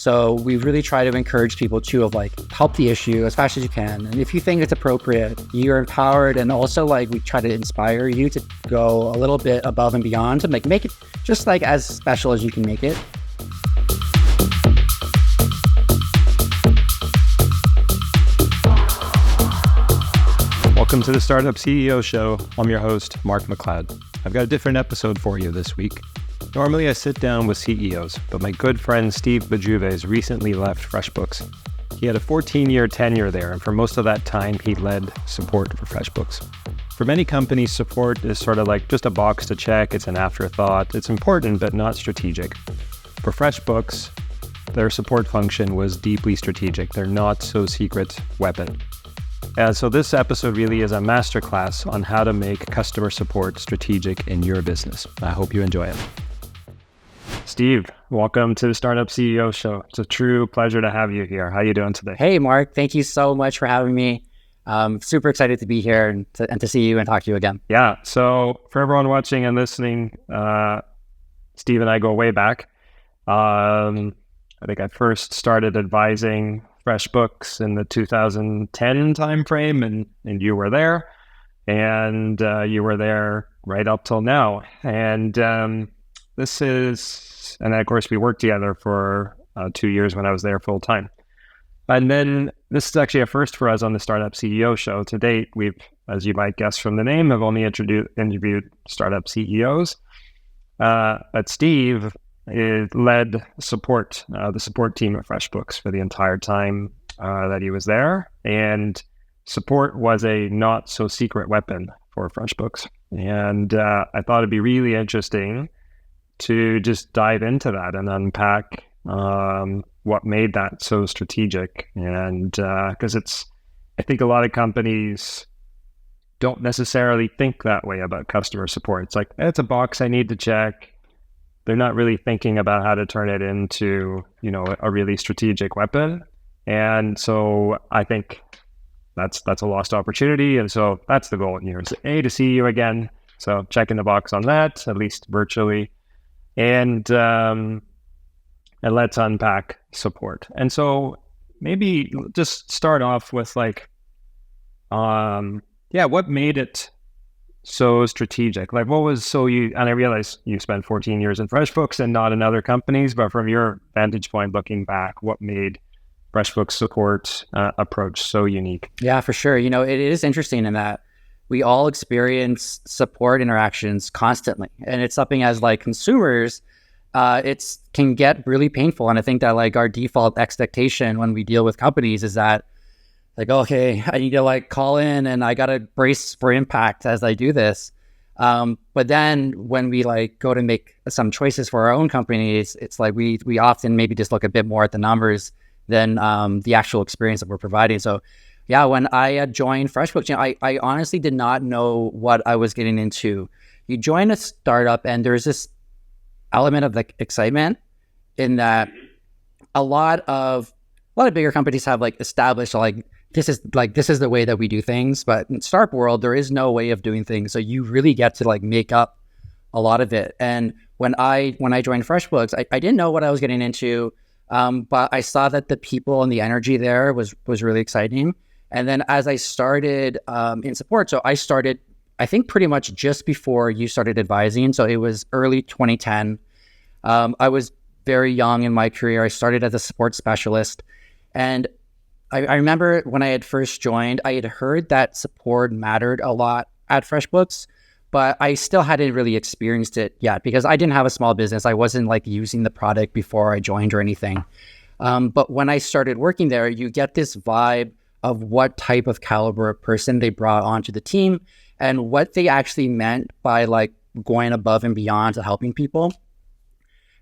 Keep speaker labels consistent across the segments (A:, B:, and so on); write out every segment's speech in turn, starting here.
A: So we really try to encourage people to help the issue as fast as you can. And if you think it's appropriate, you're empowered. And also we try to inspire you to go a little bit above and beyond to make it just as special as you can make it.
B: Welcome to the Startup CEO Show. I'm your host, Mark MacLeod. I've got a different episode for you this week. Normally I sit down with CEOs, but my good friend Steve Bajuvez recently left FreshBooks. He had a 14-year tenure there, and for most of that time, he led support for FreshBooks. For many companies, support is sort of just a box to check. It's an afterthought. It's important, but not strategic. For FreshBooks, their support function was deeply strategic. They're not so secret weapon. So this episode really is a masterclass on how to make customer support strategic in your business. I hope you enjoy it. Steve, welcome to the Startup CEO Show. It's a true pleasure to have you here. How are you doing today?
A: Hey, Mark. Thank you so much for having me. Super excited to be here and to see you and talk to you again.
B: Yeah. So for everyone watching and listening, Steve and I go way back. I think I first started advising FreshBooks in the 2010 timeframe, and you were there, and you were there right up till now. And and of course, we worked together for 2 years when I was there full time. And then this is actually a first for us on the Startup CEO Show. To date, we've, as you might guess from the name, have only interviewed startup CEOs. But Steve led the support team at FreshBooks for the entire time that he was there. And support was a not so secret weapon for FreshBooks. And I thought it'd be really interesting to just dive into that and unpack what made that so strategic. And because I think a lot of companies don't necessarily think that way about customer support. It's it's a box I need to check. They're not really thinking about how to turn it into, a really strategic weapon. And so I think that's a lost opportunity. And so that's the goal here, is to see you again. So checking the box on that, at least virtually. And let's unpack support. And so maybe just start off with what made it so strategic? What was and I realize you spent 14 years in FreshBooks and not in other companies, but from your vantage point looking back, what made FreshBooks support approach so unique?
A: Yeah, for sure. It is interesting in that we all experience support interactions constantly. And it's something as consumers, it can get really painful. And I think that our default expectation when we deal with companies is that okay, I need to call in and I got to brace for impact as I do this. But then when we go to make some choices for our own companies, it's we often maybe just look a bit more at the numbers than the actual experience that we're providing. So yeah, when I joined FreshBooks, I honestly did not know what I was getting into. You join a startup and there's this element of excitement in that a lot of bigger companies have established this is the way that we do things, but in startup world, there is no way of doing things. So you really get to make up a lot of it. And when I joined FreshBooks, I didn't know what I was getting into, but I saw that the people and the energy there was really exciting. And then as I started in support, so I started, I think pretty much just before you started advising. So it was early 2010. I was very young in my career. I started as a support specialist, and I remember when I had first joined, I had heard that support mattered a lot at FreshBooks, but I still hadn't really experienced it yet because I didn't have a small business. I wasn't using the product before I joined or anything. But when I started working there, you get this vibe of what type of caliber of person they brought onto the team and what they actually meant by going above and beyond to helping people.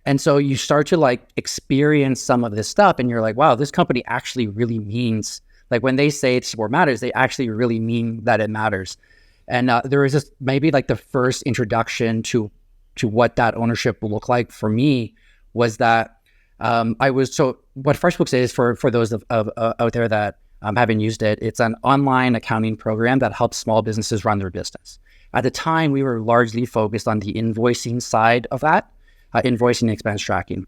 A: And so you start to experience some of this stuff and you're wow, this company actually really means, when they say support matters, they actually really mean that it matters. And there was this maybe the first introduction to what that ownership will look like for me was that what FreshBooks is for those out there that haven't used it, it's an online accounting program that helps small businesses run their business. At the time, we were largely focused on the invoicing side of that, invoicing and expense tracking.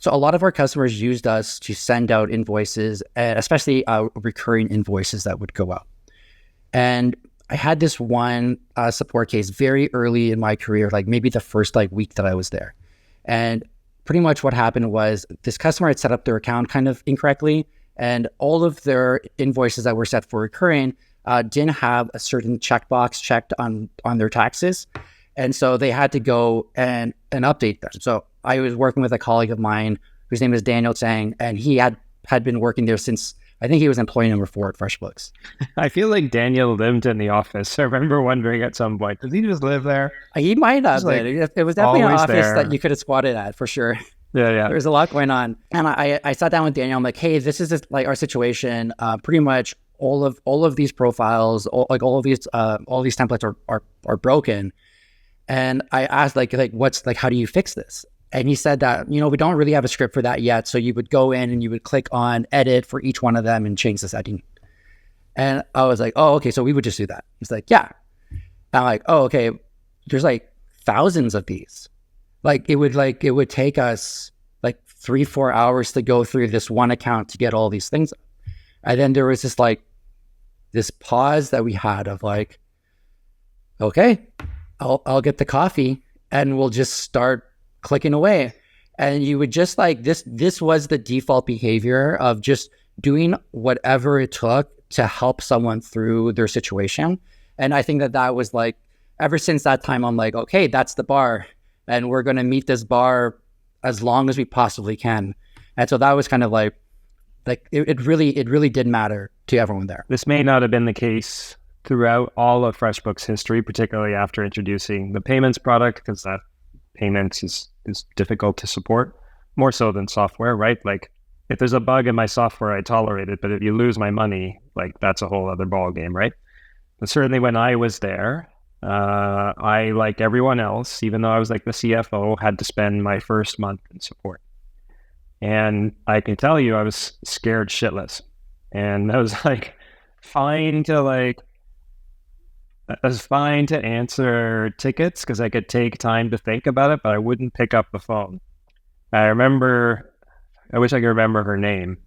A: So a lot of our customers used us to send out invoices, and especially recurring invoices that would go out. And I had this one support case very early in my career, like maybe the first week that I was there. And pretty much what happened was this customer had set up their account kind of incorrectly, and all of their invoices that were set for recurring didn't have a certain checkbox checked on their taxes. And so they had to go and update them. So I was working with a colleague of mine whose name is Daniel Tsang, and he had been working there since, I think he was employee number 4 at FreshBooks.
B: I feel like Daniel lived in the office. I remember wondering at some point, does he just live there?
A: He might have been. It was definitely an office that you could have squatted at, for sure.
B: Yeah.
A: There's a lot going on. And I sat down with Daniel. I'm like, hey, this is our situation. Pretty much all of these profiles, all of these templates are broken. And I asked what's how do you fix this? And he said that, we don't really have a script for that yet. So you would go in and you would click on edit for each one of them and change the setting. And I was like, oh, okay. So we would just do that. He's like, yeah. And I'm like, oh, okay. There's thousands of these. It would take us 3-4 hours to go through this one account to get all these things. And then there was this pause that we had of okay, I'll get the coffee and we'll just start clicking away. And you would just this was the default behavior of just doing whatever it took to help someone through their situation. And I think that was ever since that time, I'm like, okay, that's the bar. And we're going to meet this bar as long as we possibly can. And so that was kind of it really did matter to everyone there.
B: This may not have been the case throughout all of FreshBooks history, particularly after introducing the payments product, because that payments is difficult to support, more so than software, right? If there's a bug in my software, I tolerate it, but if you lose my money, that's a whole other ball game, right? But certainly when I was there, I, like everyone else, even though I was the CFO, had to spend my first month in support. And I can tell you, I was scared shitless. And I was fine to answer tickets because I could take time to think about it, but I wouldn't pick up the phone. I wish I could remember her name.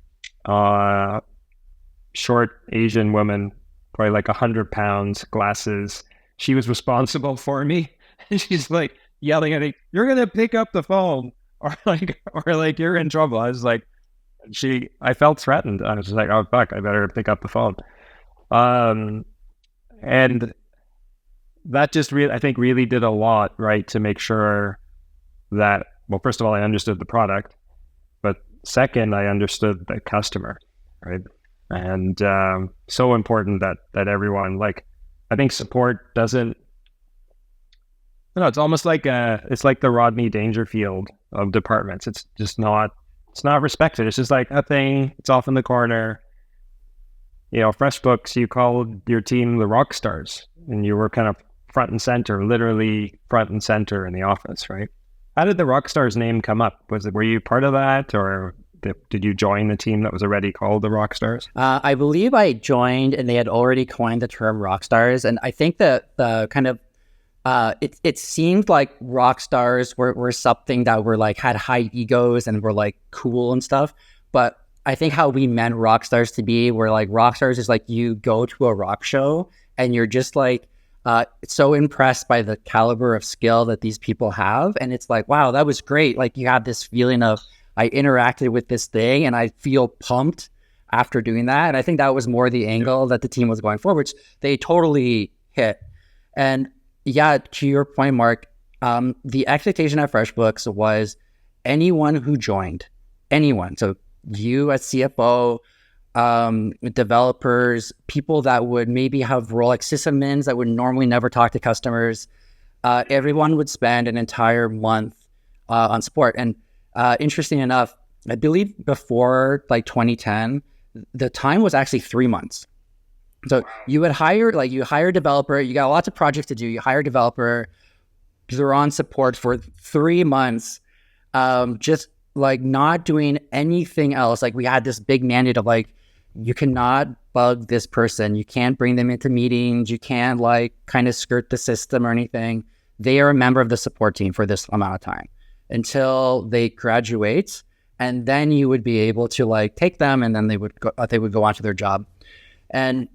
B: Short Asian woman, probably 100 pounds, glasses. She was responsible for me. And she's yelling at me, "You're going to pick up the phone," or "You're in trouble." I was I felt threatened. I was oh fuck, I better pick up the phone. And that just really did a lot, right, to make sure that, well, first of all, I understood the product, but second, I understood the customer, right? And so important that everyone, I think support doesn't, it's almost it's like the Rodney Dangerfield of departments. It's just not, it's not respected. It's just a thing, it's off in the corner. FreshBooks, you called your team the rock stars, and you were kind of front and center, literally front and center in the office, right? How did the rock stars name come up? Were you part of that, or did you join the team that was already called the rock stars?
A: I believe I joined, and they had already coined the term rock stars, and I think that the kind of it seemed like rock stars were something that were had high egos and were cool and stuff, but I think how we meant rock stars to be were rock stars is you go to a rock show and you're just so impressed by the caliber of skill that these people have. And it's wow, that was great. You have this feeling of, I interacted with this thing and I feel pumped after doing that. And I think that was more the angle that the team was going for, which they totally hit. And yeah, to your point, Mark, the expectation at FreshBooks was anyone who joined, anyone. So you as CFO, developers, people that would maybe have role sysadmins that would normally never talk to customers, everyone would spend an entire month on support. And interesting enough, I believe before 2010, the time was actually 3 months. So you would hire a developer, you got lots of projects to do, you hire a developer, they're on support for 3 months, just not doing anything else. We had this big mandate of you cannot bug this person. You can't bring them into meetings. You can't kind of skirt the system or anything. They are a member of the support team for this amount of time until they graduate. and then you would be able to like take them, and then they would go on to their job. And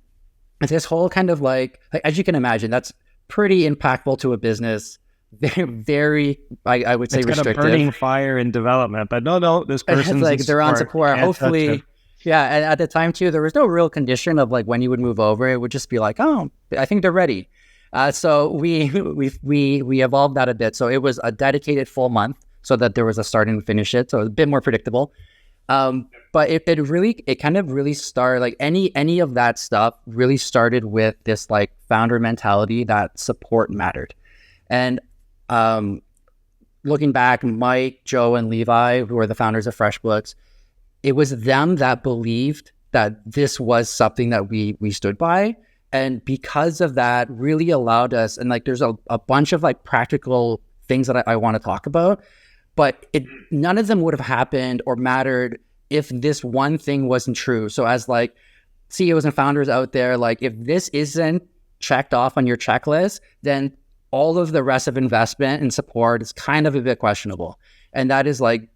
A: this whole kind of like as you can imagine, that's pretty impactful to a business. Very, very, I would say
B: it's
A: restrictive.
B: Got a burning fire in development, but no, this person's
A: like they're on support. Hopefully, yeah. And at the time too, there was no real condition of like when you would move over. It would just be like, oh, I think they're ready. So we evolved that a bit. So it was a dedicated full month, so that there was a start and finish it. So it was a bit more predictable. But it kind of really started like any of that stuff really started with this like founder mentality that support mattered. And looking back, Mike, Joe, and Levi, who are the founders of FreshBooks, it was them that believed that this was something that we stood by. And because of that, really allowed us, and like there's a bunch of like practical things that I want to talk about, but none of them would have happened or mattered if this one thing wasn't true. So as like CEOs and founders out there, like if this isn't checked off on your checklist, then all of the rest of investment and support is kind of a bit questionable. And that is like,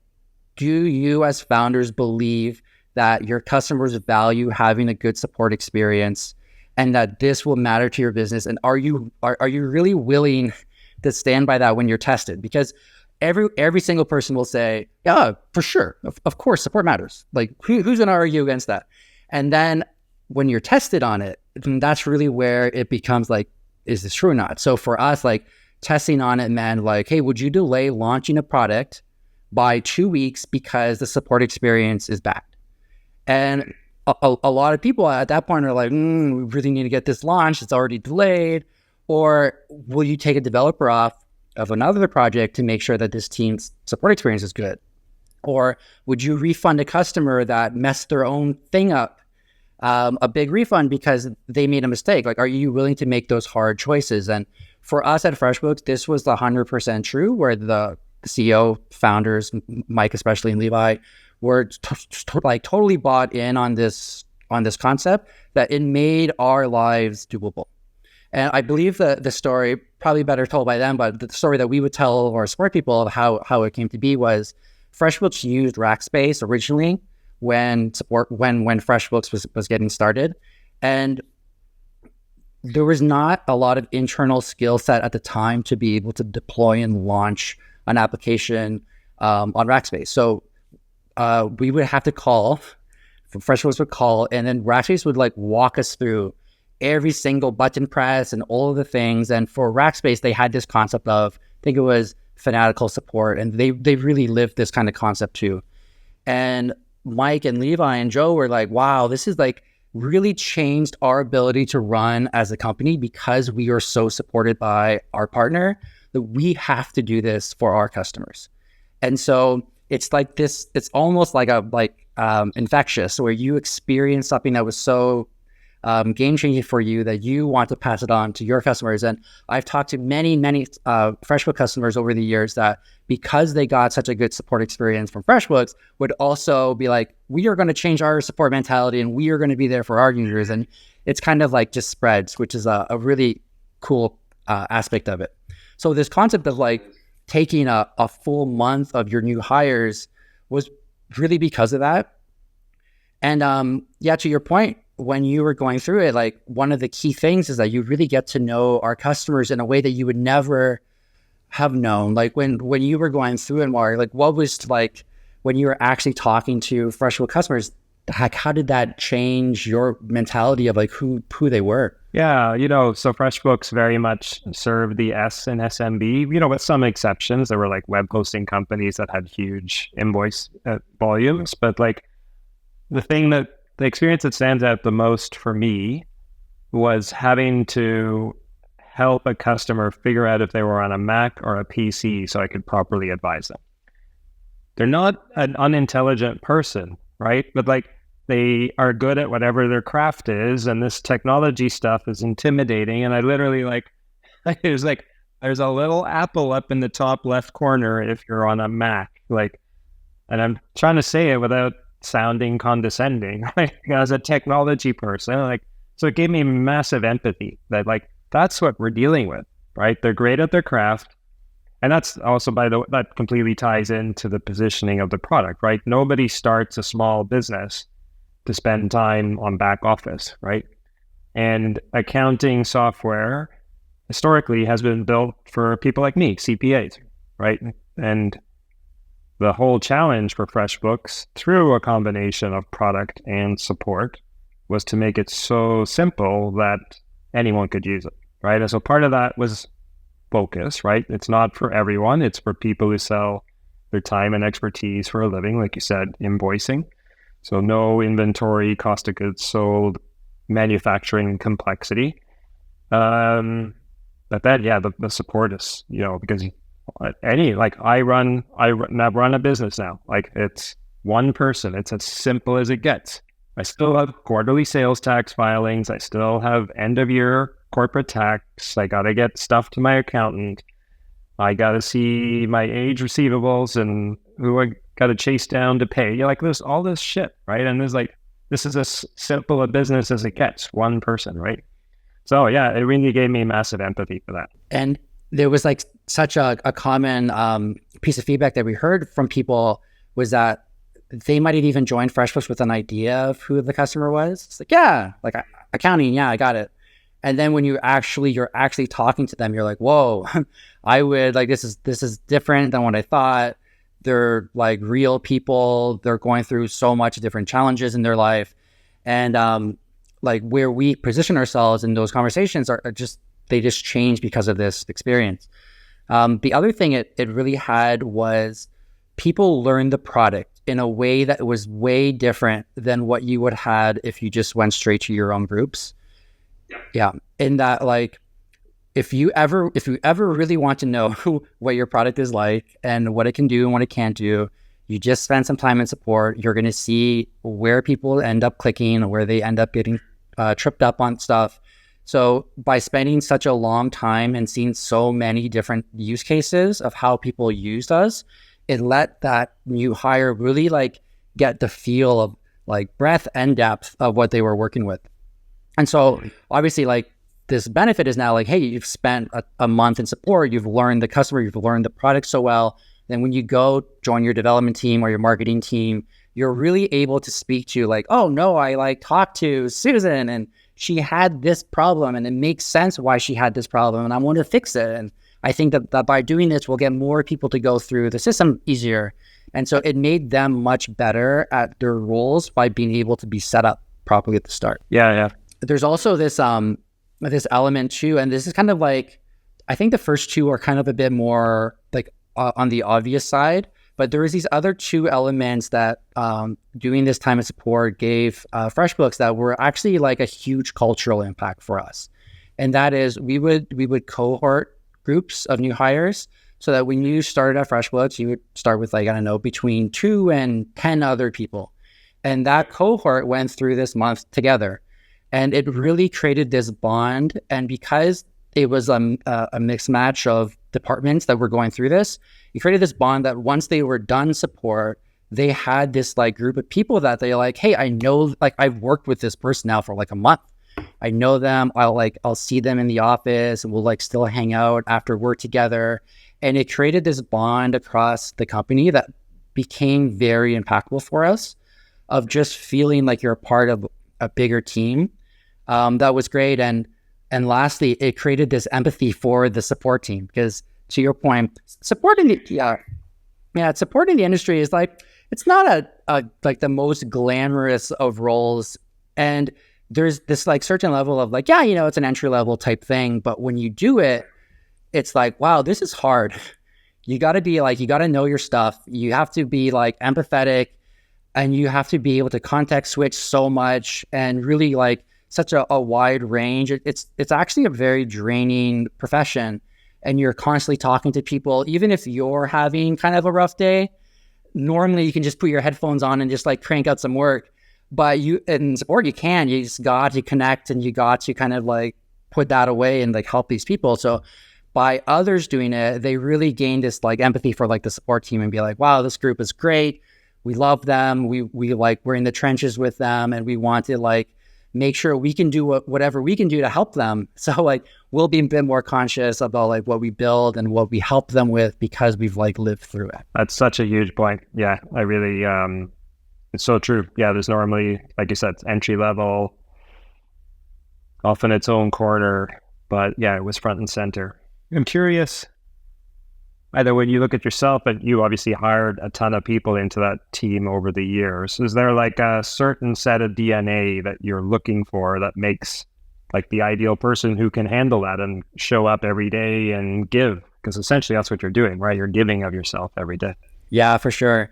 A: do you as founders believe that your customers value having a good support experience and that this will matter to your business? And are you really willing to stand by that when you're tested? Because every single person will say, yeah, for sure. Of course, support matters. Like who's going to argue against that? And then when you're tested on it, then that's really where it becomes like, is this true or not? So for us, like testing on it meant like, hey, would you delay launching a product by 2 weeks because the support experience is bad? And a lot of people at that point are like, we really need to get this launched. It's already delayed. Or will you take a developer off of another project to make sure that this team's support experience is good? Or would you refund a customer that messed their own thing up? A big refund because they made a mistake. Like, are you willing to make those hard choices? And for us at FreshBooks, this was 100% true, where the CEO founders, Mike especially and Levi, were totally bought in on this concept that it made our lives doable. And I believe the story, probably better told by them, but the story that we would tell our support people of how it came to be was FreshBooks used Rackspace originally when FreshBooks was getting started. And there was not a lot of internal skill set at the time to be able to deploy and launch an application on Rackspace. So we would have to call, FreshBooks would call, and then Rackspace would like walk us through every single button press and all of the things. And for Rackspace, they had this concept of, I think it was fanatical support, and they really lived this kind of concept too. And Mike and Levi and Joe were like, wow, this is like really changed our ability to run as a company because we are so supported by our partner that we have to do this for our customers. And so it's like this, it's almost like infectious, where you experience something that was so game changing for you that you want to pass it on to your customers. And I've talked to many FreshBooks customers over the years that, because they got such a good support experience from FreshBooks, would also be like, we are going to change our support mentality and we are going to be there for our users. And it's kind of like just spreads, which is a really cool aspect of it. So this concept of like taking a full month of your new hires was really because of that. And to your point, when you were going through it, like one of the key things is that you really get to know our customers in a way that you would never have known. Like when you were going through it, Mark, like what was like when you were actually talking to FreshBooks customers, like how did that change your mentality of like who they were?
B: Yeah, so FreshBooks very much served the S and SMB, with some exceptions. There were like web hosting companies that had huge invoice volumes, but like the experience that stands out the most for me was having to help a customer figure out if they were on a Mac or a PC so I could properly advise them. They're not an unintelligent person, right? But like they are good at whatever their craft is, and this technology stuff is intimidating. And I literally there's a little apple up in the top left corner if you're on a Mac, and I'm trying to say it without sounding condescending, right? As a technology person, so it gave me massive empathy that that's what we're dealing with, right? They're great at their craft. And that's also, by the way, that completely ties into the positioning of the product, right? Nobody starts a small business to spend time on back office, right? And accounting software historically has been built for people like me, CPAs, right? And the whole challenge for FreshBooks, through a combination of product and support, was to make it so simple that anyone could use it, right? And so part of that was focus, right? It's not for everyone. It's for people who sell their time and expertise for a living, like you said, invoicing. So no inventory, cost of goods sold, manufacturing complexity. But then, yeah, the support is, because I run a business now. Like, it's one person. It's as simple as it gets. I still have quarterly sales tax filings. I still have end of year corporate tax. I got to get stuff to my accountant. I got to see my age receivables and who I got to chase down to pay. Like, there's all this shit, right? And there's this is as simple a business as it gets, one person, right? So yeah, it really gave me massive empathy for that.
A: And there was such a common piece of feedback that we heard from people was that they might have even joined FreshBooks with an idea of who the customer was. It's accounting, yeah, I got it. And then when you're actually talking to them, you're like, whoa, I would this is different than what I thought. They're real people. They're going through so much different challenges in their life. And where we position ourselves in those conversations they just change because of this experience. The other thing it really had was people learned the product in a way that was way different than what you would have had if you just went straight to your own groups. Yeah. In that, if you ever really want to know what your product is like and what it can do and what it can't do, you just spend some time in support. You're going to see where people end up clicking or where they end up getting tripped up on stuff. So by spending such a long time and seeing so many different use cases of how people used us, it let that new hire really get the feel of breadth and depth of what they were working with. And so obviously this benefit is now hey, you've spent a month in support, you've learned the customer, you've learned the product so well. Then when you go join your development team or your marketing team, you're really able to speak to oh no, I talked to Susan and she had this problem and it makes sense why she had this problem and I want to fix it. And I think that by doing this, we'll get more people to go through the system easier. And so it made them much better at their roles by being able to be set up properly at the start.
B: Yeah.
A: There's also this element too, and this is kind of I think the first two are kind of a bit more on the obvious side, but there was these other two elements that doing this time of support gave FreshBooks that were actually a huge cultural impact for us. And that is we would cohort groups of new hires so that when you started at FreshBooks, you would start with between 2 and 10 other people. And that cohort went through this month together. And it really created this bond. And because it was a mixed match of departments that were going through this, it created this bond that once they were done support, they had this group of people that they hey, I know, I've worked with this person now for a month. I know them. I'll see them in the office and we'll still hang out after work together. And it created this bond across the company that became very impactful for us of just feeling you're a part of a bigger team. That was great. And lastly, it created this empathy for the support team because to your point, supporting the industry is it's not the most glamorous of roles. And there's this certain level of it's an entry level type thing. But when you do it, it's wow, this is hard. You got to be you got to know your stuff. You have to be empathetic and you have to be able to context switch so much and really such a wide range. It's actually a very draining profession. And you're constantly talking to people, even if you're having kind of a rough day, normally you can just put your headphones on and just crank out some work. But in support, you just got to connect and you got to kind of put that away and help these people. So by others doing it, they really gained this empathy for the support team and be wow, this group is great. We love them. We're in the trenches with them and we want to make sure we can do whatever we can do to help them. So like we'll be a bit more conscious about like what we build and what we help them with because we've like lived through it.
B: That's such a huge point. Yeah, I really, it's so true. Yeah, there's normally, like you said, entry level, often its own corner, but yeah, it was front and center. I'm curious, either when you look at yourself, and you obviously hired a ton of people into that team over the years, is there like a certain set of DNA that you're looking for that makes like the ideal person who can handle that and show up every day and give? Because essentially that's what you're doing, right? You're giving of yourself every day.
A: Yeah, for sure.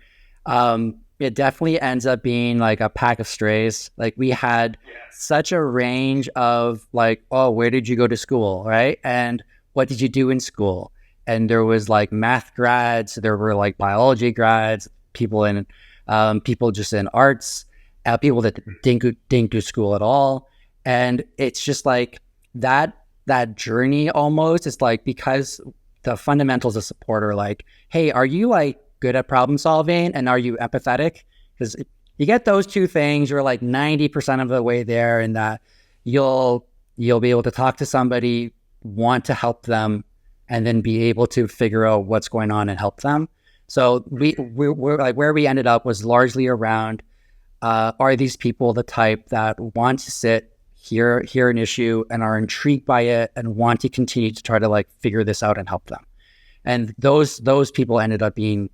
A: It definitely ends up being like a pack of strays. Like we had such a range of like, oh, where did you go to school, right? And what did you do in school? And there was like math grads, there were like biology grads, people just in arts, people that didn't do school at all. And it's just like that journey almost is like, because the fundamentals of support are like, hey, are you like good at problem solving and are you empathetic? Because you get those two things, you're like 90% of the way there, and that you'll be able to talk to somebody, want to help them, and then be able to figure out what's going on and help them. So we're like, where we ended up was largely around, are these people the type that want to sit, hear an issue and are intrigued by it and want to continue to try to like figure this out and help them. And those people ended up being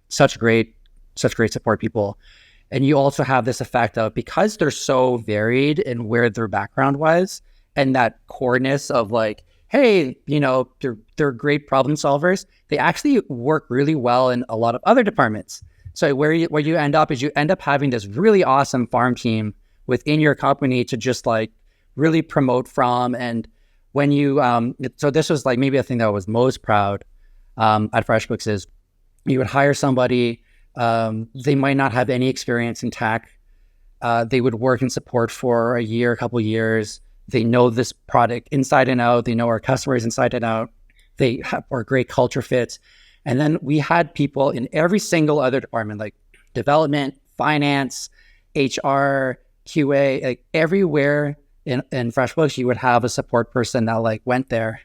A: such great support people. And you also have this effect of, because they're so varied in where their background was, and that coreness of like, hey, you know, they're great problem solvers, they actually work really well in a lot of other departments. So where you end up is you end up having this really awesome farm team within your company to just like really promote from. And when you, so this was like maybe a thing that I was most proud at FreshBooks is you would hire somebody, they might not have any experience in tech. They would work in support for a couple years. They know this product inside and out. They know our customers inside and out. They are great culture fits. And then we had people in every single other department, like development, finance, HR, QA, like everywhere in FreshBooks, you would have a support person that like went there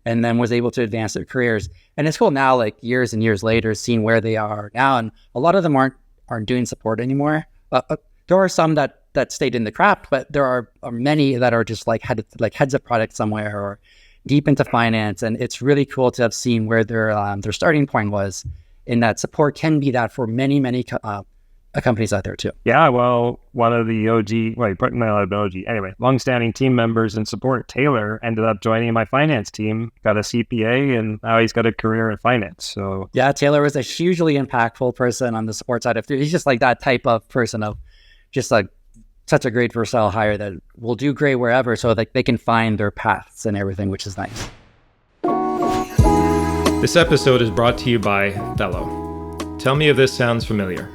A: and then was able to advance their careers. And it's cool now, like years and years later, seeing where they are now. And a lot of them aren't doing support anymore. There are some that stayed in the craft, but there are many that are just like heads of product somewhere or deep into finance. And it's really cool to have seen where their starting point was, in that support can be that for many companies out there too.
B: Yeah, well, one of the longstanding team members in support, Taylor, ended up joining my finance team, got a CPA, and now he's got a career in finance. So
A: yeah, Taylor was a hugely impactful person on the support side. He's just like that type of person of just like such a great versatile hire that will do great wherever, so that they can find their paths and everything, which is nice.
C: This episode is brought to you by Fellow. Tell me if this sounds familiar.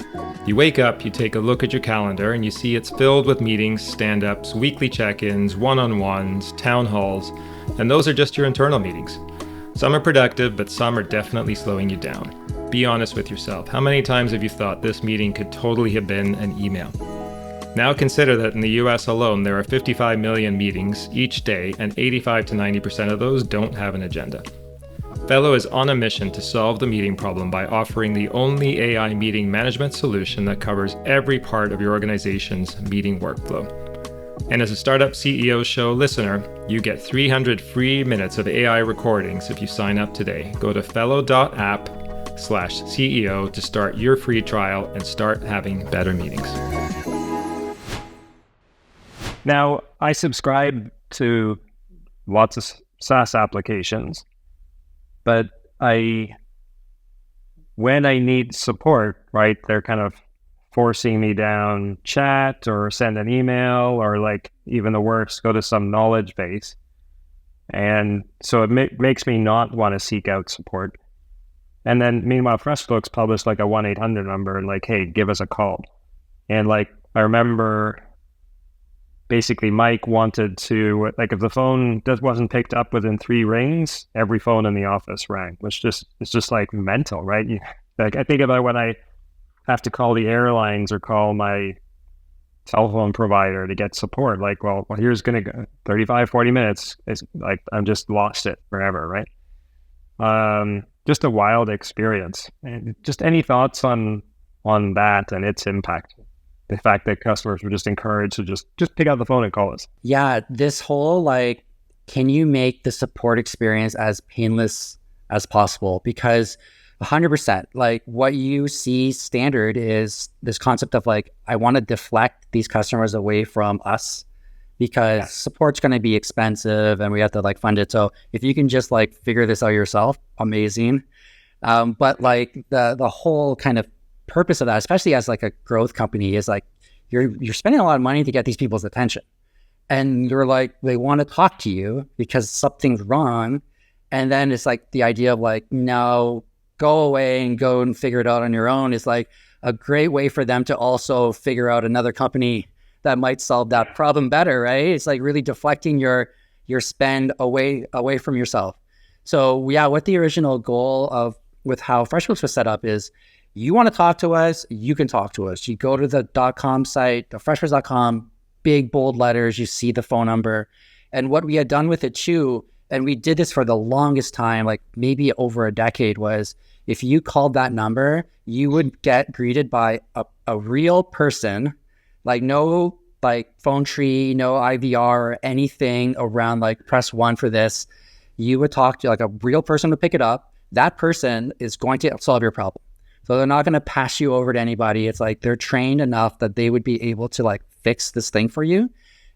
C: You wake up, you take a look at your calendar, and you see it's filled with meetings, stand-ups, weekly check-ins, one-on-ones, town halls, and those are just your internal meetings. Some are productive, but some are definitely slowing you down. Be honest with yourself. How many times have you thought this meeting could totally have been an email? Now consider that in the US alone, there are 55 million meetings each day, and 85 to 90% of those don't have an agenda. Fellow is on a mission to solve the meeting problem by offering the only AI meeting management solution that covers every part of your organization's meeting workflow. And as a Startup CEO Show listener, you get 300 free minutes of AI recordings if you sign up today. Go to fellow.app/CEO to start your free trial and start having better meetings.
B: now I subscribe to lots of SaaS applications, but when I need support, right, they're kind of forcing me down chat or send an email, or like even the worst, go to some knowledge base. And so it makes me not want to seek out support. And then meanwhile, FreshBooks published like a 1-800 number and like, hey, give us a call. And like, I remember basically Mike wanted to, like, if the phone wasn't picked up within 3 rings, every phone in the office rang, which it's just like mental, right? Like I think about when I have to call the airlines or call my telephone provider to get support. Like, well, here's going to go 35, 40 minutes. It's like, I'm just lost it forever, right? Just a wild experience. And just any thoughts on that and its impact? The fact that customers were just encouraged to just pick up the phone and call us.
A: Yeah, this whole like, can you make the support experience as painless as possible? Because 100%, like what you see standard is this concept of like, I want to deflect these customers away from us because support's going to be expensive and we have to like fund it. So if you can just like figure this out yourself, amazing. But like the whole kind of purpose of that, especially as like a growth company, is like you're spending a lot of money to get these people's attention. And you're like, they want to talk to you because something's wrong. And then it's like the idea of like, no, go away and go and figure it out on your own is like a great way for them to also figure out another company that might solve that problem better, right? It's like really deflecting your spend away from yourself. So yeah, what the original goal with how FreshBooks was set up is, you want to talk to us, you can talk to us. You go to the .com site, the freshbooks.com, big bold letters, you see the phone number. And what we had done with it too, and we did this for the longest time, like maybe over a decade, was if you called that number, you would get greeted by a real person, like no like phone tree, no IVR or anything around like press 1 for this. You would talk to like a real person to pick it up. That person is going to solve your problem. So they're not going to pass you over to anybody. It's like they're trained enough that they would be able to like fix this thing for you.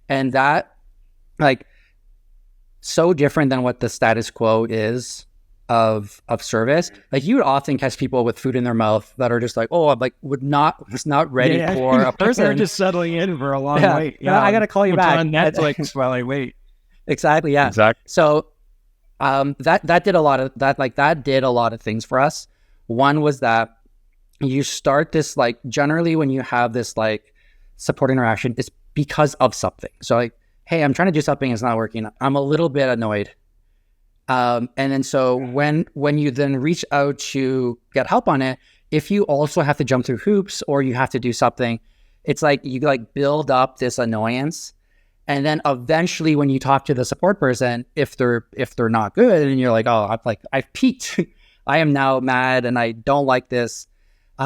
A: And that like so different than what the status quo is of service. Like you would often catch people with food in their mouth that are just like, oh, I'm like was not ready for a person.
B: They're just settling in for a long wait.
A: Yeah, I got to call you back
B: on Netflix while I wait.
A: Exactly. Yeah.
B: Exactly.
A: So that did a lot of that. Like that did a lot of things for us. One was that you start this like generally when you have this like support interaction, it's because of something. So like, hey, I'm trying to do something, it's not working. I'm a little bit annoyed. And then so when you then reach out to get help on it, if you also have to jump through hoops or you have to do something, it's like you like build up this annoyance. And then eventually when you talk to the support person, if they're not good and you're like, oh, I've peaked. I am now mad and I don't like this.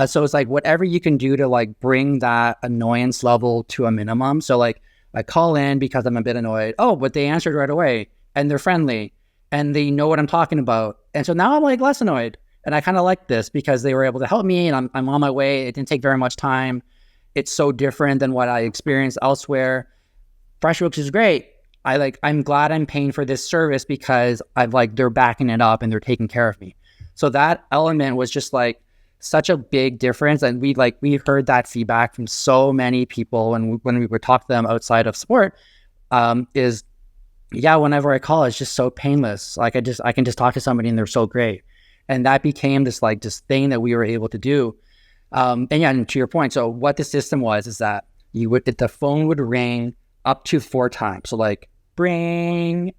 A: So it's like whatever you can do to like bring that annoyance level to a minimum. So like I call in because I'm a bit annoyed. Oh, but they answered right away and they're friendly and they know what I'm talking about. And so now I'm like less annoyed. And I kind of like this because they were able to help me and I'm on my way. It didn't take very much time. It's so different than what I experienced elsewhere. FreshBooks is great. I'm glad I'm paying for this service because they're backing it up and they're taking care of me. So that element was just like such a big difference. And we heard that feedback from so many people when we would talk to them outside of support, whenever I call, it's just so painless. Like I can just talk to somebody and they're so great. And that became this thing that we were able to do. And to your point, so what the system was is that the phone would ring up to 4 times. So like bring,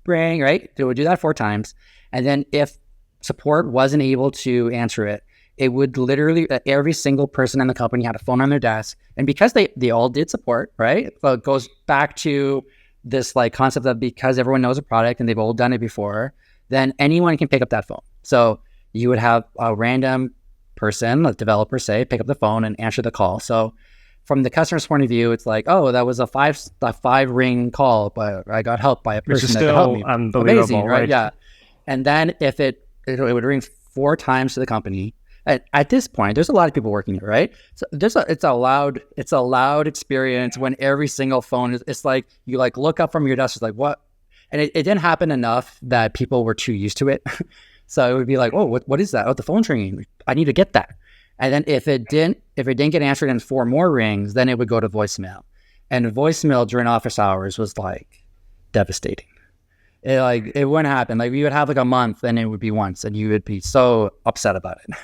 A: right? It would do that 4 times. And then if support wasn't able to answer it, it would literally, every single person in the company had a phone on their desk. And because they all did support, right? So it goes back to this like concept of because everyone knows a product and they've all done it before, then anyone can pick up that phone. So you would have a random person, a developer say, pick up the phone and answer the call. So from the customer's point of view, it's like, oh, that was a 5 ring call, but I got help by a person that could help me.
B: Unbelievable,
A: amazing, right? Yeah. And then if it would ring 4 times to the company. At this point, there's a lot of people working here, right? So it's a loud experience when every single phone it's like you like look up from your desk, it's like what? And it didn't happen enough that people were too used to it. So it would be like, oh, what is that? Oh, the phone's ringing. I need to get that. And then if it didn't get answered in 4 more rings, then it would go to voicemail. And voicemail during office hours was like devastating. It wouldn't happen. Like we would have like a month and it would be once and you would be so upset about it.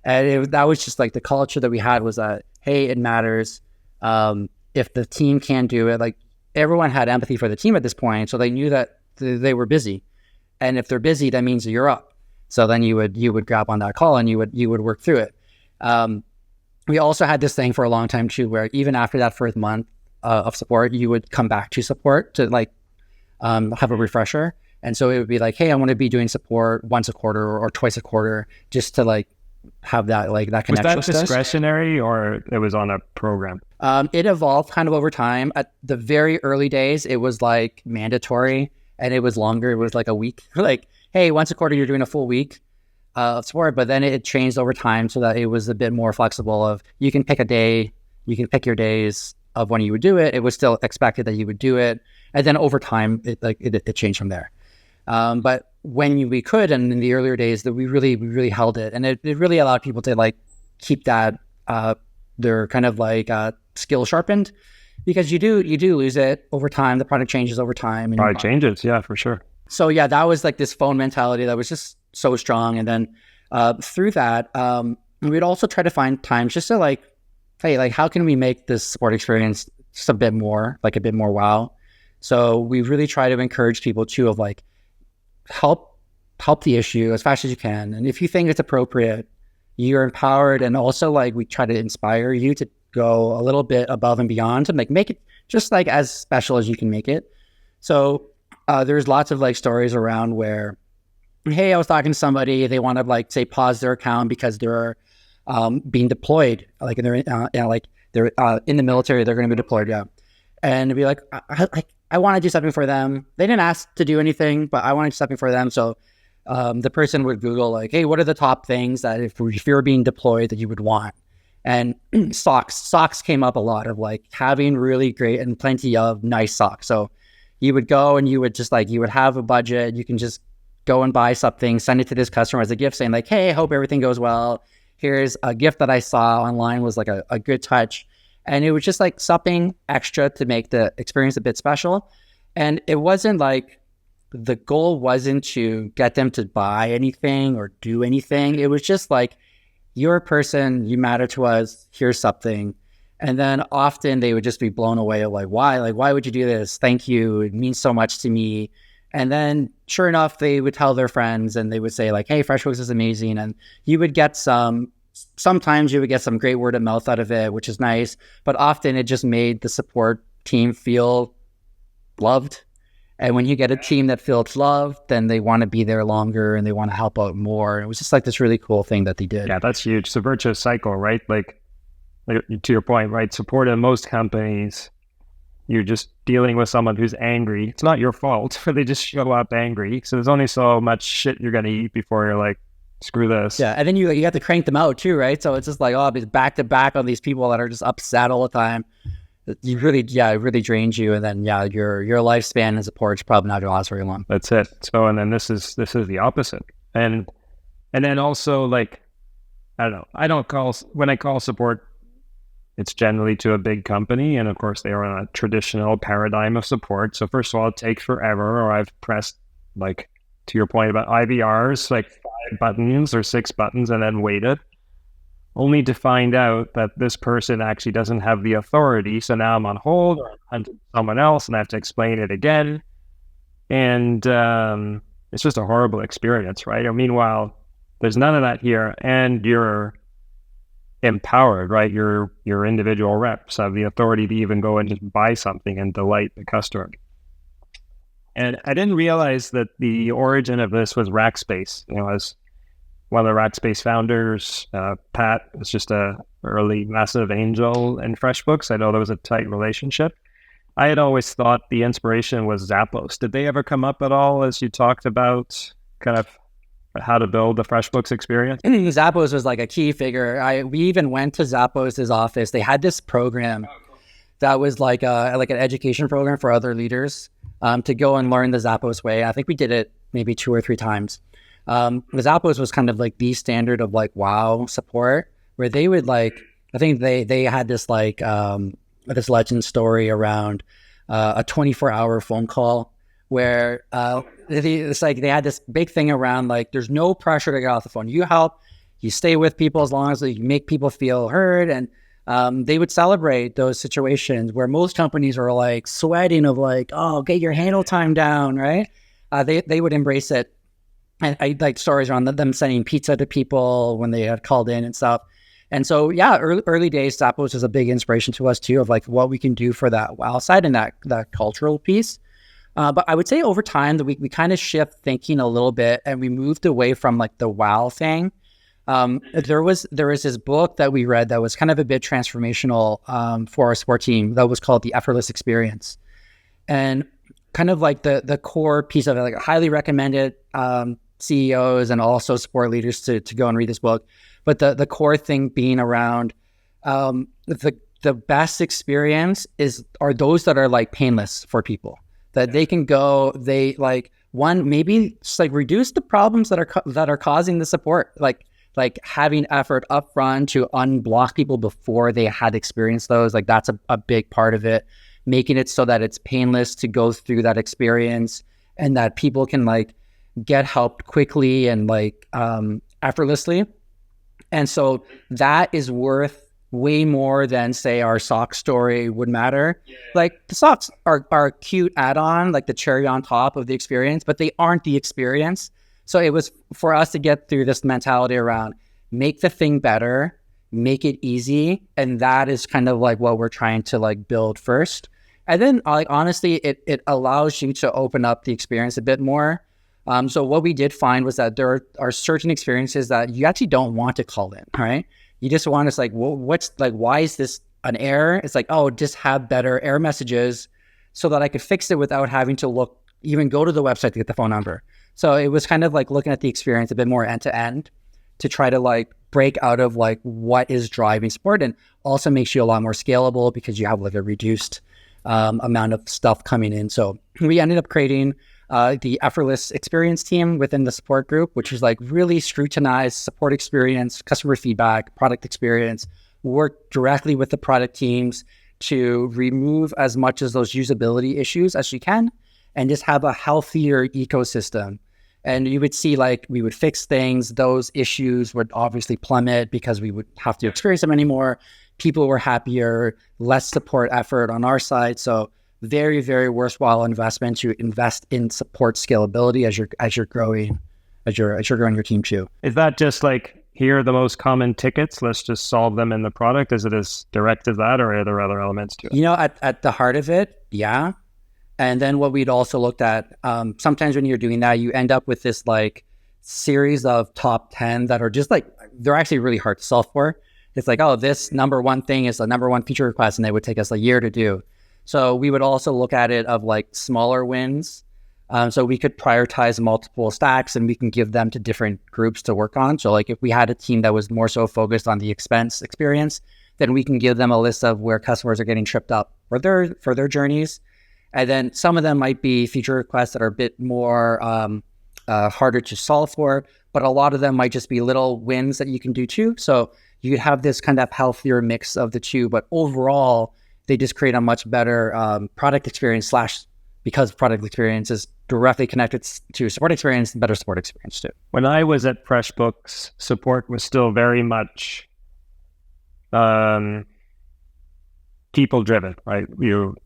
A: And that was just like the culture that we had was that, hey, it matters. If the team can't do it, like everyone had empathy for the team at this point. So they knew that they were busy. And if they're busy, that means you're up. So then you would grab on that call and you would work through it. And we also had this thing for a long time too, where even after that first month of support, you would come back to support to like have a refresher. And so it would be like, hey, I want to be doing support once a quarter or twice a quarter, just to like have that like that connection.
B: Was that discretionary or it was on a program?
A: It evolved kind of over time. At the very early days, it was like mandatory, and it was longer. It was like a week. Like, hey, once a quarter, you're doing a full week of support. But then it changed over time so that it was a bit more flexible. Of you can pick a day, you can pick your days of when you would do it. It was still expected that you would do it, and then over time, it changed from there. But when we could, and in the earlier days, that we really held it, and it really allowed people to like keep that their kind of like skill sharpened, because you do lose it over time. The product changes over time. And
B: product changes, yeah, for sure.
A: So yeah, that was like this phone mentality that was just so strong. And then through that, we'd also try to find times just to like, hey, like how can we make this support experience just a bit more wow? So we really try to encourage people to of like help the issue as fast as you can. And if you think it's appropriate, you're empowered. And also like we try to inspire you to go a little bit above and beyond to like make it just like as special as you can make it. So there's lots of like stories around where, hey, I was talking to somebody, they want to like say pause their account because they're being deployed, like they're they're in the military, they're going to be deployed, yeah. And it'd be like, I want to do something for them. They didn't ask to do anything, but I want to do something for them. So the person would Google like, hey, what are the top things that if you're being deployed that you would want? And socks came up a lot, of like having really great and plenty of nice socks. So you would go and you would just like, you would have a budget. You can just go and buy something, send it to this customer as a gift saying like, hey, I hope everything goes well. Here's a gift that I saw online was like a good touch. And it was just like something extra to make the experience a bit special. And it wasn't like, the goal wasn't to get them to buy anything or do anything. It was just like, you're a person, you matter to us, here's something. And then often they would just be blown away of like, why? Like, why would you do this? Thank you. It means so much to me. And then sure enough, they would tell their friends and they would say like, hey, FreshBooks is amazing. And you would get sometimes you would get some great word of mouth out of it, which is nice. But often it just made the support team feel loved. And when you get a team that feels loved, then they want to be there longer and they want to help out more. It was just like this really cool thing that they did.
B: Yeah, that's huge. It's a virtuous cycle, right? Like to your point, right? Support in most companies, you're just dealing with someone who's angry. It's not your fault, but they just show up angry. So there's only so much shit you're going to eat before you're like, screw this.
A: Yeah, and then you have to crank them out too, right? So it's just like, it's back to back on these people that are just upset all the time. You really, it really drains you, and then your lifespan as a support is probably not going to last very long.
B: That's it. So, and then this is the opposite, and then also like, I don't know. When I call support, it's generally to a big company, and of course they are on a traditional paradigm of support. So first of all, it takes forever, or I've pressed like, to your point about IVRs, like 5 buttons or 6 buttons, and then waited, only to find out that this person actually doesn't have the authority. So now I'm on hold, or I'm hunting someone else and I have to explain it again. And it's just a horrible experience, right? Meanwhile, there's none of that here, and you're empowered, right? Your individual reps have the authority to even go and just buy something and delight the customer. And I didn't realize that the origin of this was Rackspace. As one of the Rackspace founders, Pat was just a early massive angel in FreshBooks. I know there was a tight relationship. I had always thought the inspiration was Zappos. Did they ever come up at all as you talked about kind of how to build the FreshBooks experience?
A: I think Zappos was like a key figure. We even went to Zappos' office. They had this program that was like an education program for other leaders to go and learn the Zappos way. I think we did it maybe 2 or 3 times. The Zappos was kind of like the standard of like wow support, where they would like, I think they had this like this legend story around a 24-hour phone call where it's like they had this big thing around like there's no pressure to get off the phone. You help, you stay with people as long as you make people feel heard, and they would celebrate those situations where most companies are like sweating of like, oh, get your handle time down, right? They would embrace it. And I like stories around them sending pizza to people when they had called in and stuff. And so, yeah, early days, Zappos is a big inspiration to us too, of like what we can do for that wow side and that cultural piece. But I would say over time that we kind of shift thinking a little bit, and we moved away from like the wow thing. There was this book that we read that was kind of a bit transformational for our support team that was called The Effortless Experience. And kind of like the core piece of it, like highly recommended CEOs and also support leaders to go and read this book. But the core thing being around the best experience are those that are like painless for people, that they can go, they like one, maybe just like reduce the problems that are causing the support, like having effort upfront to unblock people before they had experienced those. Like that's a big part of it, making it so that it's painless to go through that experience and that people can like get help quickly and like effortlessly. And so that is worth way more than say our sock story would matter. Yeah. Like the socks are a cute add-on, like the cherry on top of the experience, but they aren't the experience. So it was for us to get through this mentality around make the thing better, make it easy. And that is kind of like what we're trying to like build first. And then like, honestly, it allows you to open up the experience a bit more. So what we did find was that there are certain experiences that you actually don't want to call in, right? You just want to like, well, what's like, why is this an error? It's like, oh, just have better error messages so that I could fix it without having to even go to the website to get the phone number. So it was kind of like looking at the experience a bit more end to end to try to like break out of like what is driving support, and also makes you a lot more scalable because you have like a reduced amount of stuff coming in. So we ended up creating the Effortless experience team within the support group, which is like really scrutinized support experience, customer feedback, product experience, work directly with the product teams to remove as much as those usability issues as you can, and just have a healthier ecosystem. And you would see like we would fix things, those issues would obviously plummet because we would have to experience them anymore. People were happier, less support effort on our side. So very, very worthwhile investment to invest in support scalability as you're growing your team too.
B: Is that just like, here are the most common tickets, let's just solve them in the product? Is it as direct as that, or are there other elements to it?
A: You know, at the heart of it, yeah. And then what we'd also looked at, sometimes when you're doing that, you end up with this like series of top 10 that are just like, they're actually really hard to solve for. It's like, oh, this number one thing is the number one feature request, and they would take us a year to do. So we would also look at it of like smaller wins. So we could prioritize multiple stacks and we can give them to different groups to work on. So like if we had a team that was more so focused on the expense experience, then we can give them a list of where customers are getting tripped up for their journeys. And then some of them might be feature requests that are a bit more harder to solve for, but a lot of them might just be little wins that you can do too. So you could have this kind of healthier mix of the two, but overall, they just create a much better product experience because product experience is directly connected to support experience, better support experience too.
B: When I was at FreshBooks, support was still very much people driven, right?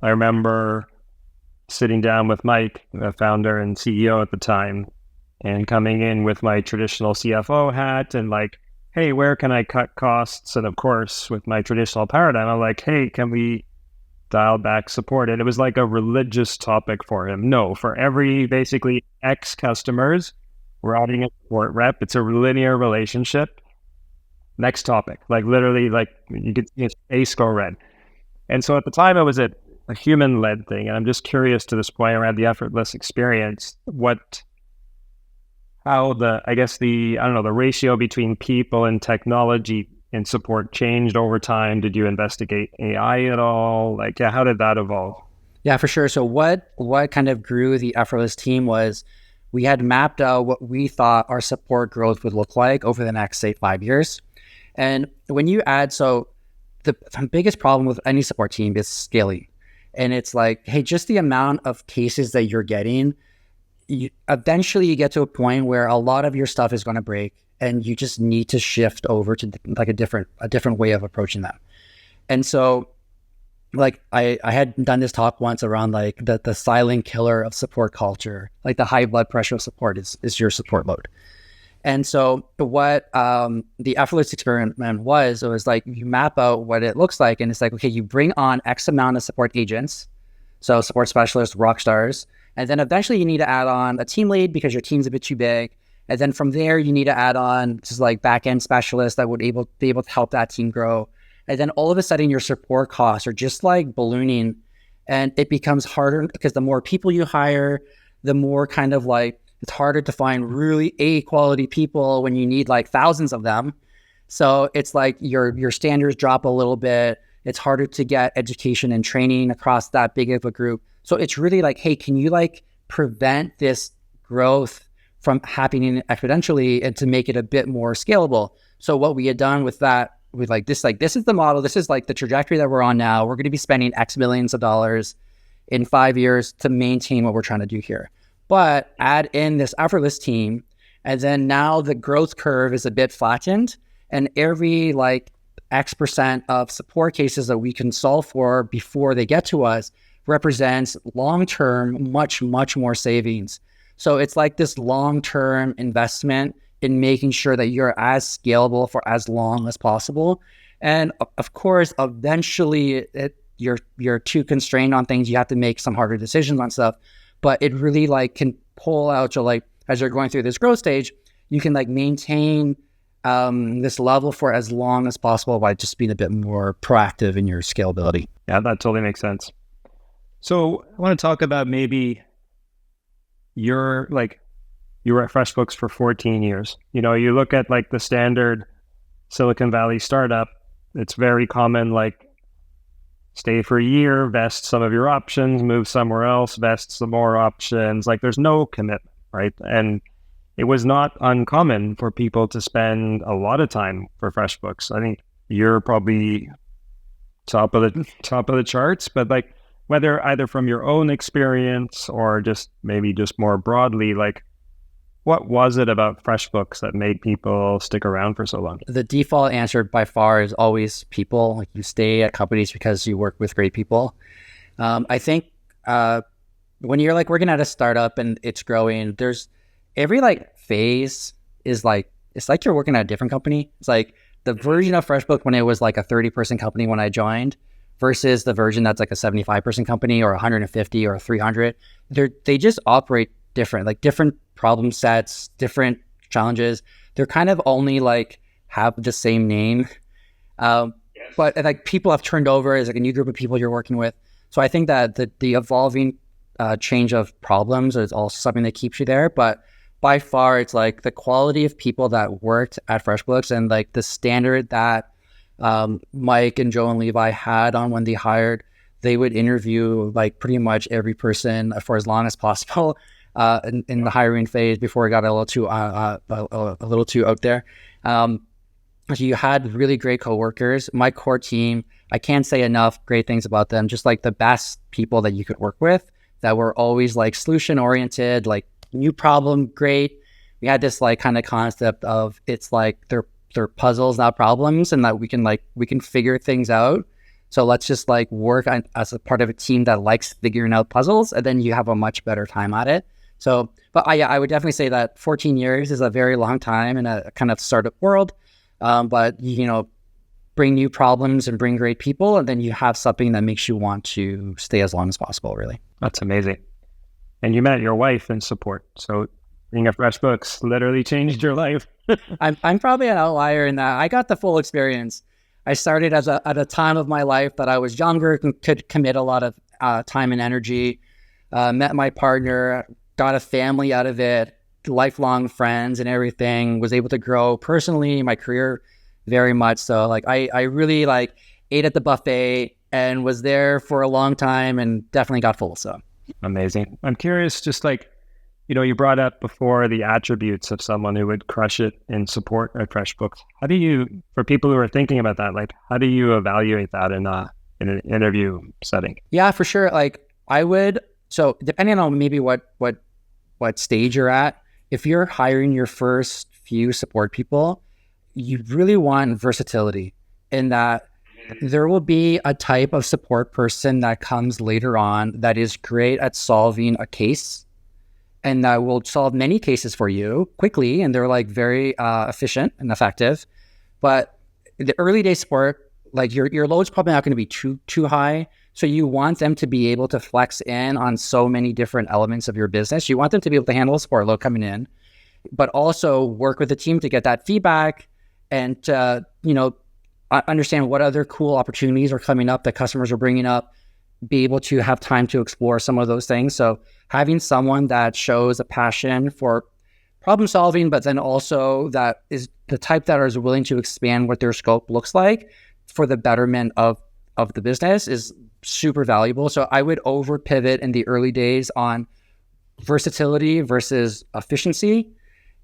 B: I remember sitting down with Mike, the founder and CEO at the time, and coming in with my traditional CFO hat and like, hey, where can I cut costs? And of course, with my traditional paradigm, I'm like, hey, can we dial back support? And it was like a religious topic for him. No, for every basically X customers, we're adding a support rep. It's a linear relationship. Next topic, like literally, like you could see his face go red. And so at the time, it was a human-led thing. And I'm just curious to this point around the effortless experience, how the ratio between people and technology and support changed over time. Did you investigate AI at all? Like, yeah, how did that evolve?
A: Yeah, for sure. So what kind of grew the Effortless team was we had mapped out what we thought our support growth would look like over the next, say, 5 years. And when you add, so the biggest problem with any support team is scaling. And it's like, hey, just the amount of cases that you're getting, eventually you get to a point where a lot of your stuff is going to break, and you just need to shift over to like a different way of approaching that. And so like I had done this talk once around like the silent killer of support culture, like the high blood pressure of support is your support load. And so what the Effortless experiment was, it was like you map out what it looks like. And it's like, okay, you bring on X amount of support agents. So support specialists, rock stars. And then eventually you need to add on a team lead because your team's a bit too big. And then from there, you need to add on just like back-end specialists that would be able to help that team grow. And then all of a sudden your support costs are just like ballooning, and it becomes harder because the more people you hire, the more kind of like it's harder to find really A quality people when you need like thousands of them. So it's like your standards drop a little bit. It's harder to get education and training across that big of a group. So it's really like, hey, can you like prevent this growth from happening exponentially and to make it a bit more scalable? So what we had done with that, with this is the model. This is like the trajectory that we're on now. We're going to be spending X millions of dollars in 5 years to maintain what we're trying to do here. But add in this Effortless team, and then now the growth curve is a bit flattened, and every like X% of support cases that we can solve for before they get to us represents long-term, much, much more savings. So it's like this long-term investment in making sure that you're as scalable for as long as possible. And of course, eventually you're too constrained on things. You have to make some harder decisions on stuff, but it really like can pull out to like, as you're going through this growth stage, you can like maintain this level for as long as possible by just being a bit more proactive in your scalability.
B: Yeah, that totally makes sense. So I want to talk about maybe you were at FreshBooks for 14 years. You know, you look at like the standard Silicon Valley startup, it's very common, like stay for a year, vest some of your options, move somewhere else, vest some more options. Like there's no commitment, right? And it was not uncommon for people to spend a lot of time for FreshBooks. I think you're probably top of the charts, but like whether either from your own experience or just maybe just more broadly, like what was it about FreshBooks that made people stick around for so long?
A: The default answer by far is always people. Like you stay at companies because you work with great people. I think when you're like working at a startup and it's growing, there's every like phase is like, it's like you're working at a different company. It's like the version of FreshBooks when it was like a 30-person company when I joined versus the version that's like a 75-person company or 150 or 300. They just operate different, like different problem sets, different challenges. They're kind of only like have the same name. But like people have turned over as like a new group of people you're working with. So I think that the evolving change of problems is also something that keeps you there. But by far, it's like the quality of people that worked at FreshBooks and like the standard that Mike and Joe and Levi had on when they hired. They would interview like pretty much every person for as long as possible in the hiring phase before it got a little too out there. You had really great coworkers. My core team, I can't say enough great things about them. Just like the best people that you could work with that were always like solution oriented, like new problem, great. We had this like kind of concept of it's like they're puzzles, not problems, and that we can figure things out. So let's just like work as a part of a team that likes figuring out puzzles, and then you have a much better time at it. So, but I would definitely say that 14 years is a very long time in a kind of startup world. But you know, bring new problems and bring great people, and then you have something that makes you want to stay as long as possible, really.
B: That's amazing. And you met your wife in support. So being at FreshBooks literally changed your life.
A: I'm probably an outlier in that I got the full experience. I started at a time of my life that I was younger and could commit a lot of time and energy. Met my partner, got a family out of it, lifelong friends and everything. Was able to grow personally, my career very much so. Like I really like ate at the buffet and was there for a long time and definitely got full. So
B: amazing. I'm curious, just like, you know, you brought up before the attributes of someone who would crush it in support at FreshBooks. How do you, for people who are thinking about that, like, how do you evaluate that in an interview setting?
A: Yeah, for sure. Like I would, so depending on maybe what stage you're at, if you're hiring your first few support people, you really want versatility in that there will be a type of support person that comes later on that is great at solving a case and that will solve many cases for you quickly, and they're like very efficient and effective. But the early day support, like your load's probably not going to be too high. So you want them to be able to flex in on so many different elements of your business. You want them to be able to handle a support load coming in, but also work with the team to get that feedback and understand what other cool opportunities are coming up that customers are bringing up, be able to have time to explore some of those things. So having someone that shows a passion for problem solving, but then also that is the type that is willing to expand what their scope looks like for the betterment of the business is super valuable. So I would over pivot in the early days on versatility versus efficiency.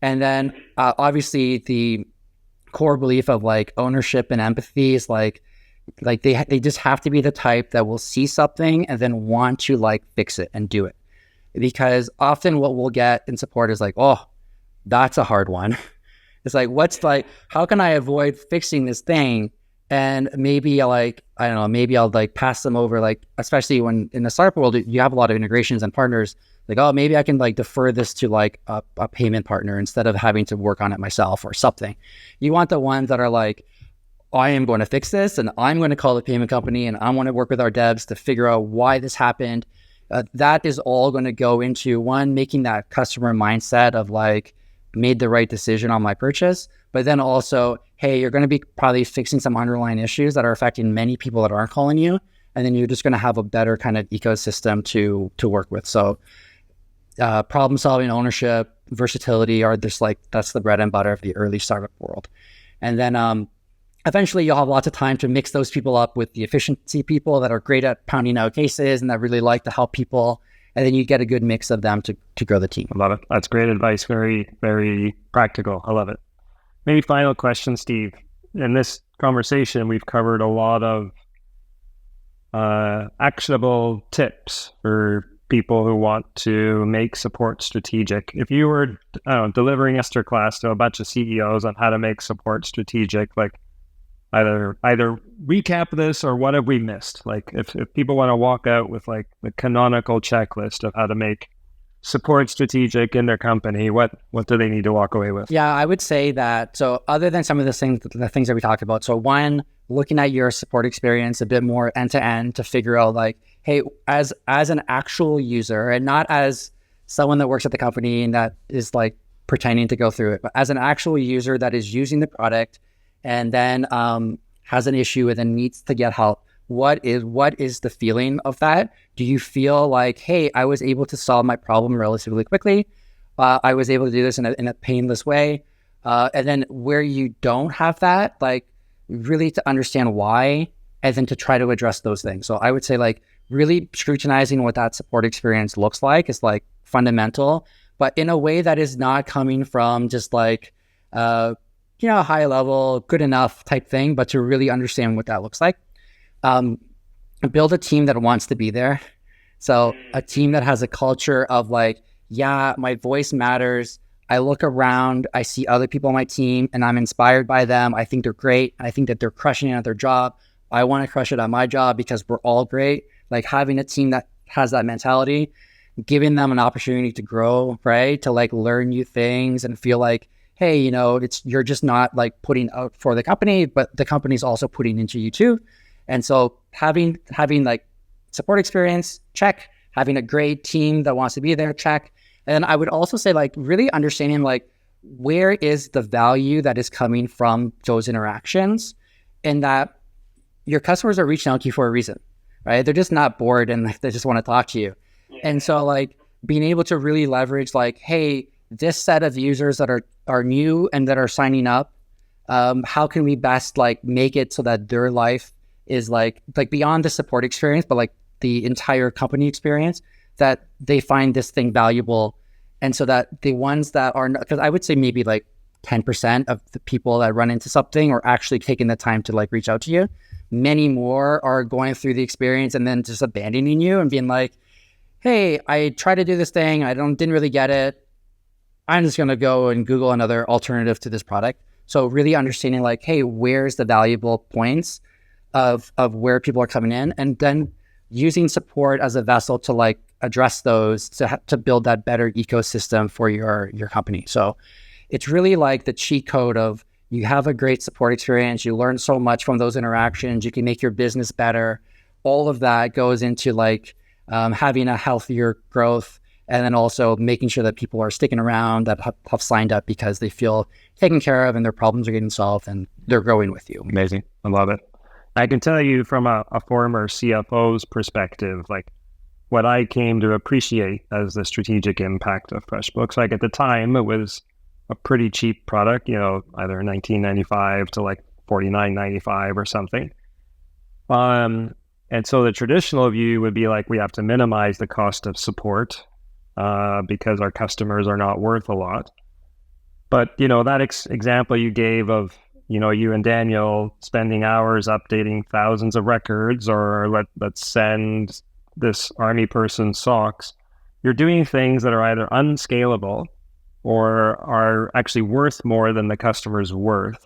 A: And then obviously the core belief of like ownership and empathy is like they just have to be the type that will see something and then want to like fix it and do it. Because often what we'll get in support is like, oh, that's a hard one. It's like, how can I avoid fixing this thing? And maybe I'll like pass them over, like, especially when in the startup world, you have a lot of integrations and partners, like, oh, maybe I can like defer this to like a payment partner instead of having to work on it myself or something. You want the ones that are like, I am going to fix this and I'm going to call the payment company and I want to work with our devs to figure out why this happened. That is all going to go into one, making that customer mindset of like, made the right decision on my purchase, but then also, hey, you're going to be probably fixing some underlying issues that are affecting many people that aren't calling you. And then you're just going to have a better kind of ecosystem to work with. So problem solving, ownership, versatility are just like, that's the bread and butter of the early startup world. And then eventually you'll have lots of time to mix those people up with the efficiency people that are great at pounding out cases and that really like to help people. And then you get a good mix of them to grow the team.
B: I love it. That's great advice. Very, very practical. I love it. Maybe final question, Steve. In this conversation, we've covered a lot of actionable tips for people who want to make support strategic. If you were delivering a masterclass to a bunch of CEOs on how to make support strategic, like either recap this or what have we missed? Like if people want to walk out with like the canonical checklist of how to make support strategic in their company, what do they need to walk away with?
A: Yeah, I would say that. So other than some of the things that we talked about, so one, looking at your support experience a bit more end to end to figure out like, hey, as an actual user and not as someone that works at the company and that is like pretending to go through it, but as an actual user that is using the product and then has an issue and then needs to get help. What is the feeling of that? Do you feel like, hey, I was able to solve my problem relatively quickly? I was able to do this in a painless way. And then where you don't have that, like really to understand why, and then to try to address those things. So I would say like really scrutinizing what that support experience looks like is like fundamental, but in a way that is not coming from just like, high level, good enough type thing, but to really understand what that looks like. Build a team that wants to be there. So a team that has a culture of like, yeah, my voice matters. I look around, I see other people on my team and I'm inspired by them. I think they're great. I think that they're crushing it at their job. I want to crush it at my job because we're all great. Like having a team that has that mentality, giving them an opportunity to grow, right? To like learn new things and feel like, hey, you're just not like putting out for the company, but the company's also putting into you too. And so having like support experience, check. Having a great team that wants to be there, check. And I would also say like really understanding like where is the value that is coming from those interactions, and that your customers are reaching out to you for a reason, right? They're just not bored and they just want to talk to you. And so like being able to really leverage like, hey, this set of users that are new and that are signing up, how can we best like make it so that their life is like beyond the support experience, but like the entire company experience, that they find this thing valuable. And so that the ones that are, because I would say maybe like 10% of the people that run into something are actually taking the time to like reach out to you. Many more are going through the experience and then just abandoning you and being like, hey, I tried to do this thing. Didn't really get it. I'm just going to go and Google another alternative to this product. So really understanding like, hey, where's the valuable points of where people are coming in, and then using support as a vessel to like address those to build that better ecosystem for your company. So it's really like the cheat code of you have a great support experience, you learn so much from those interactions, you can make your business better. All of that goes into like having a healthier growth, and then also making sure that people are sticking around, that have signed up because they feel taken care of and their problems are getting solved and they're growing with you.
B: Amazing. I love it. I can tell you from a former CFO's perspective, like what I came to appreciate as the strategic impact of FreshBooks. Like at the time, it was a pretty cheap product, either $19.95 to like $49.95 or something. And so the traditional view would be like, we have to minimize the cost of support because our customers are not worth a lot. But, that example you gave of, you and Daniel spending hours updating thousands of records, or let's send this army person socks, you're doing things that are either unscalable or are actually worth more than the customer's worth.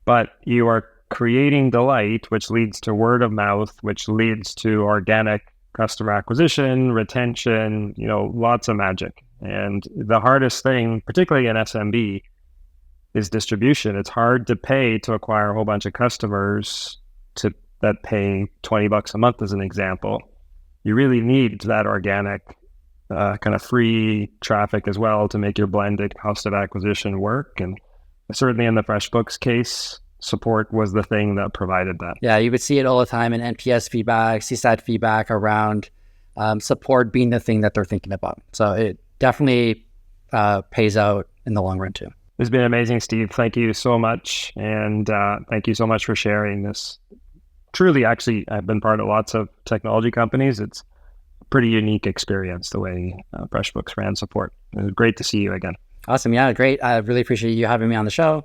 B: But you are creating delight, which leads to word of mouth, which leads to organic customer acquisition, retention, lots of magic. And the hardest thing, particularly in SMB, is distribution. It's hard to pay to acquire a whole bunch of customers that pay $20 a month, as an example. You really need that organic kind of free traffic as well to make your blended cost of acquisition work. And certainly in the FreshBooks case, support was the thing that provided that.
A: Yeah, you would see it all the time in NPS feedback, CSAT feedback around support being the thing that they're thinking about. So it definitely pays out in the long run too.
B: It's been amazing, Steve. Thank you so much. And thank you so much for sharing this. Truly, actually, I've been part of lots of technology companies. It's a pretty unique experience, the way FreshBooks ran support. It was great to see you again.
A: Awesome. Yeah, great. I really appreciate you having me on the show.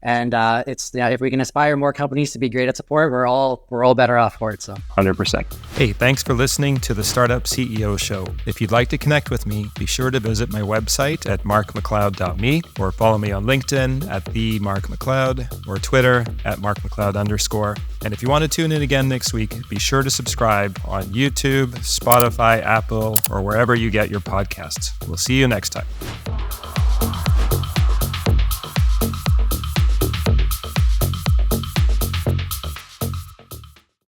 A: And if we can aspire more companies to be great at support, we're all better off for it. So
B: 100%.
C: Hey, thanks for listening to the Startup CEO Show. If you'd like to connect with me, be sure to visit my website at markmacleod.me, or follow me on LinkedIn at @TheMarkMacLeod, or Twitter at @MarkMacLeod_. And if you want to tune in again next week, be sure to subscribe on YouTube, Spotify, Apple, or wherever you get your podcasts. We'll see you next time.